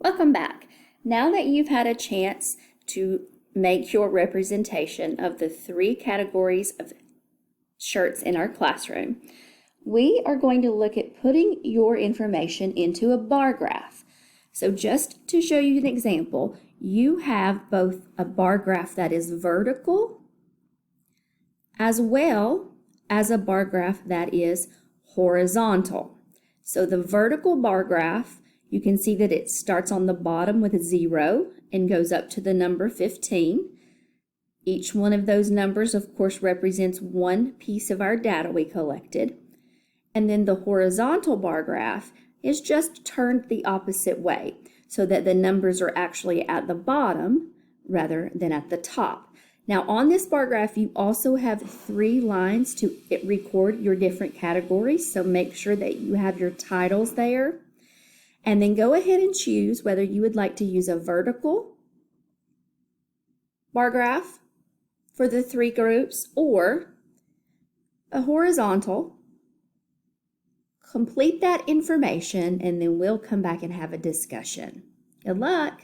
Welcome back. Now that you've had a chance to make your representation of the 3 categories of shirts in our classroom, we are going to look at putting your information into a bar graph. So just to show you an example, you have both a bar graph that is vertical as well as a bar graph that is horizontal. So the vertical bar graph, you can see that it starts on the bottom with a 0 and goes up to the number 15. Each one of those numbers, of course, represents one piece of our data we collected. And then the horizontal bar graph is just turned the opposite way so that the numbers are actually at the bottom rather than at the top. Now on this bar graph, you also have 3 lines to record your different categories, so make sure that you have your titles there. And then go ahead and choose whether you would like to use a vertical bar graph for the 3 groups or a horizontal. Complete that information and then we'll come back and have a discussion. Good luck!